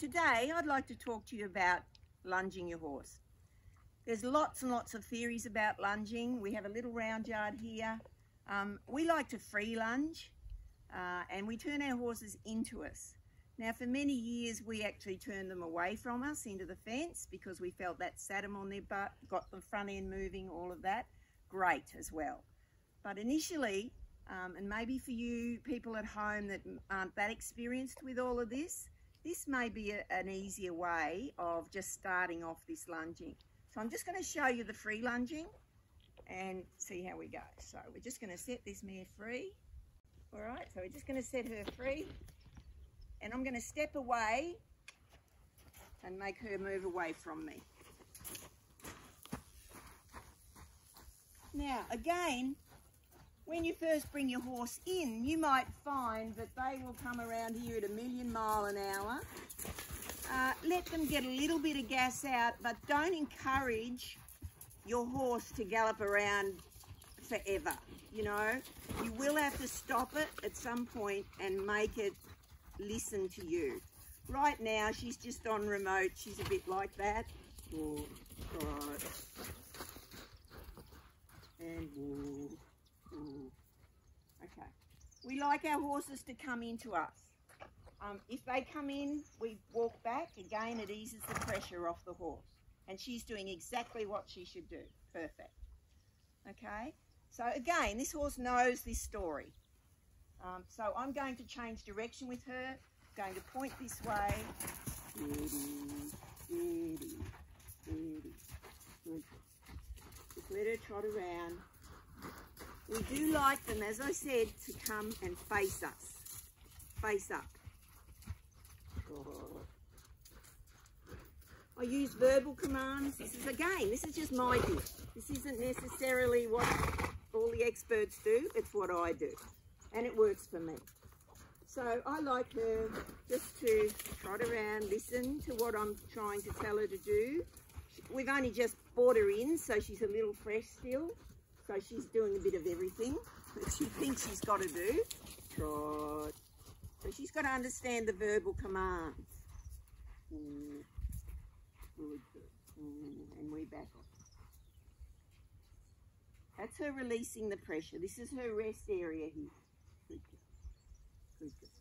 today I'd like to talk to you about lunging your horse. There's lots and lots of theories about lunging. We have a little round yard here. We like to free lunge and we turn our horses into us. Now for many years we actually turned them away from us into the fence because we felt that sat them on their butt, got the front end moving, all of that. Great as well. But initially, and maybe for you people at home that aren't that experienced with all of this may be an easier way of just starting off this lunging. So I'm just going to show you the free lunging and see how we go. So we're just going to set this mare free. All right, so we're just going to set her free and I'm going to step away and make her move away from me. Now again, when you first bring your horse in, you might find that they will come around here at 1,000,000 miles an hour. Let them get a little bit of gas out, but don't encourage your horse to gallop around forever. You know, you will have to stop it at some point and make it listen to you. Right now, she's just on remote. She's a bit like that. Oh, right. And whoa. Ooh. Okay, we like our horses to come into us. If they come in, we walk back. Again, it eases the pressure off the horse. And she's doing exactly what she should do. Perfect. Okay, so again, this horse knows this story. So I'm going to change direction with her. I'm going to point this way. Steady, steady, steady. Good. Just let her trot around. We do like them, as I said, to come and face us. Face up. Oh. I use verbal commands. This is just my gift. This isn't necessarily what all the experts do. It's what I do. And it works for me. So I like her just to trot around, listen to what I'm trying to tell her to do. We've only just brought her in, so she's a little fresh still. So she's doing a bit of everything that she thinks she's got to do. Trot. So she's got to understand the verbal commands. Good, good. And we back off. That's her releasing the pressure. This is her rest area here. Good, good. Good, good.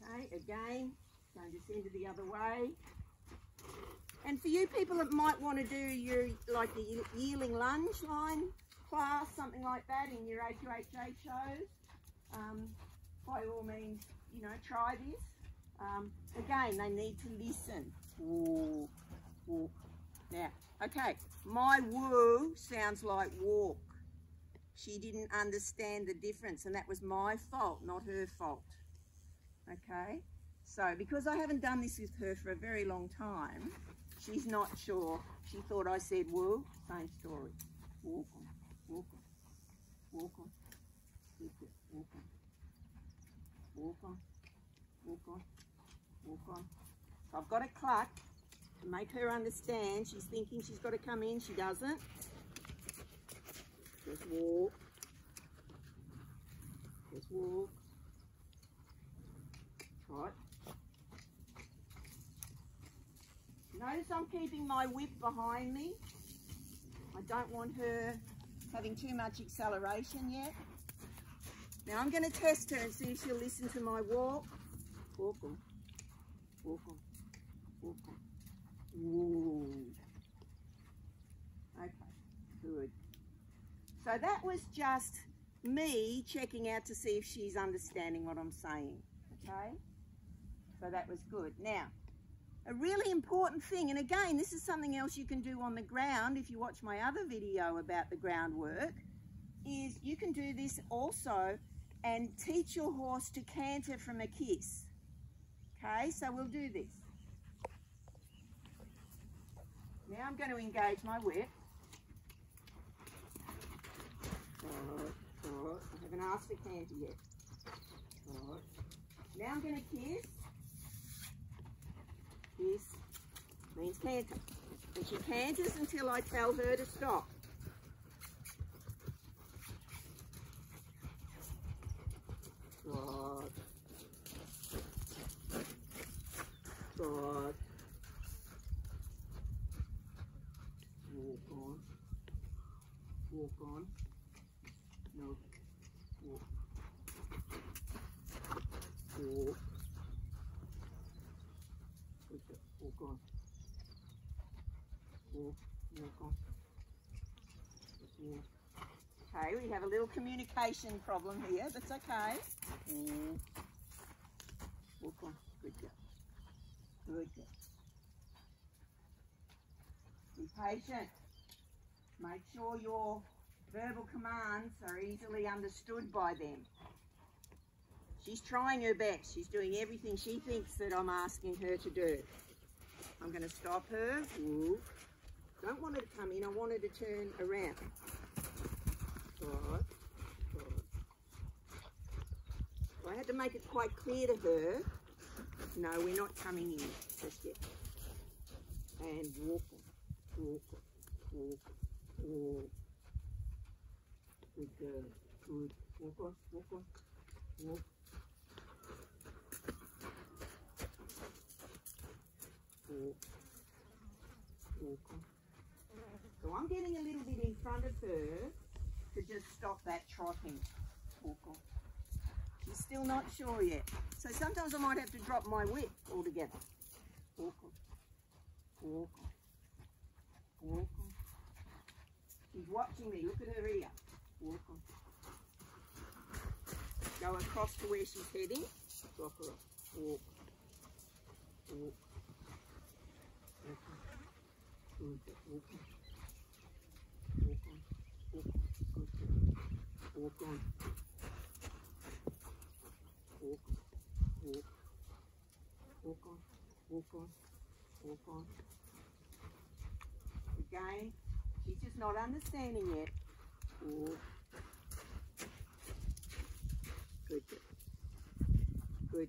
Okay, again, going to send her the other way. And for you people that might want to do your, like the yearling lunge line class, something like that in your AQHA shows, by all means, you know, try this. Again, they need to listen. Woo, woo. Now, okay, my woo sounds like walk. She didn't understand the difference, and that was my fault, not her fault. Okay, so because I haven't done this with her for a very long time, she's not sure. She thought I said woo. Same story. Walk on, walk on, walk on. Walk on, walk on, walk on, walk on. So I've got a cluck to make her understand. She's thinking she's got to come in. She doesn't. Just walk. Just walk. Trot. Notice I'm keeping my whip behind me. I don't want her having too much acceleration yet. Now I'm going to test her and see if she'll listen to my walk. Walk on, walk on, walk on. Ooh. Okay, good. So that was just me checking out to see if she's understanding what I'm saying, okay? So that was good. Now, a really important thing, and again, this is something else you can do on the ground if you watch my other video about the groundwork, is you can do this also and teach your horse to canter from a kiss. Okay, so we'll do this. Now I'm going to engage my whip. I haven't asked for canter yet. Now I'm going to kiss. Kiss means canter. And she canters until I tell her to stop. Right. walk on, no, walk, walk, good girl, walk on, walk, walk on, walk. Okay, we have a little communication problem here, that's okay. Walk on, good girl, good girl. Be patient. Make sure your verbal commands are easily understood by them. She's trying her best. She's doing everything she thinks that I'm asking her to do. I'm going to stop her. Ooh. Don't want her to come in. I want her to turn around. Right. Right. So I had to make it quite clear to her. No, we're not coming in just yet. And walk on. Walk on. Walk on. Walk. Good girl. Good. Walk on. Walk on. Walk. Walk. Walk on. So I'm getting a little bit in front of her to just stop that trotting. Walk on. She's still not sure yet. So sometimes I might have to drop my whip altogether. Walk on. Walk on. Walk on. She's watching me. Look at her ear. Walk on. Go across to where she's heading. Drop her off. Walk. Walk. Walk on. Good. Walk on. Walk on. Walk on. Good. Walk on. Walk. Walk. Walk on. Walk on. Walk on. Again, she's just not understanding yet. Walk. Good. Good. Good.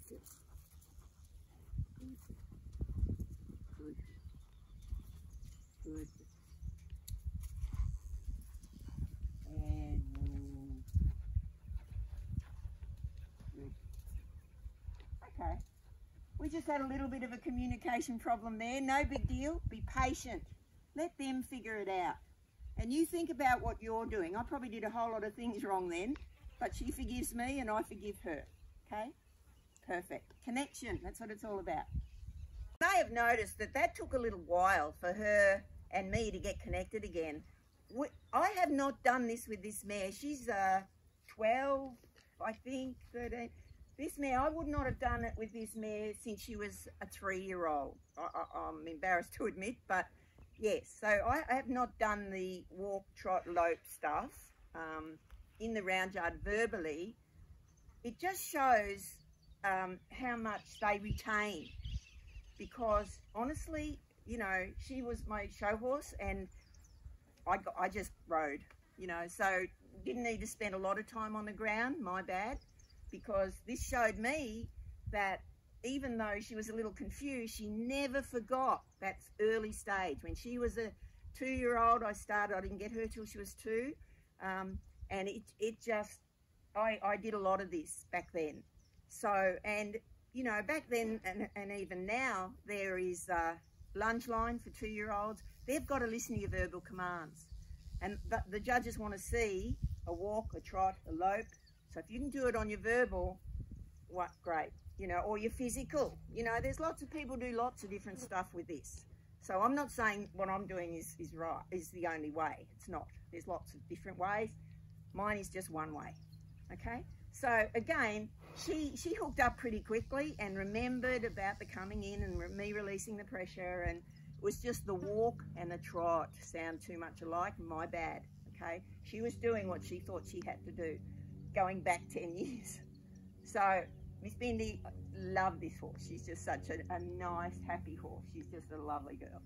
Good. Good. And move. Good. Okay. We just had a little bit of a communication problem there. No big deal. Be patient. Let them figure it out. And you think about what you're doing. I probably did a whole lot of things wrong then, but she forgives me and I forgive her. Okay? Perfect. Connection. That's what it's all about. You may have noticed that that took a little while for her and me to get connected again. I have not done this with this mare. She's 12, I think, 13. This mare, I would not have done it with this mare since she was a 3-year-old. I'm embarrassed to admit, but yes. So I have not done the walk, trot, lope stuff in the round yard verbally. It just shows how much they retain, because honestly, you know, she was my show horse and I just rode, you know, so didn't need to spend a lot of time on the ground, my bad, because this showed me that even though she was a little confused, she never forgot that early stage. When she was a 2-year-old, I didn't get her till she was 2, and it just, I did a lot of this back then. So, and you know, back then and even now, there is lunge line for 2-year-olds. They've got to listen to your verbal commands. And the judges want to see a walk, a trot, a lope. So if you can do it on your verbal, what, great. You know, or your physical. You know, there's lots of people do lots of different stuff with this. So I'm not saying what I'm doing is right, is the only way. It's not. There's lots of different ways. Mine is just one way. Okay? So again, she hooked up pretty quickly and remembered about the coming in and me releasing the pressure, and it was just the walk and the trot sound too much alike. My bad. Okay? She was doing what she thought she had to do, going back 10 years. So Miss Bindi loved this horse. She's just such a nice, happy horse. She's just a lovely girl.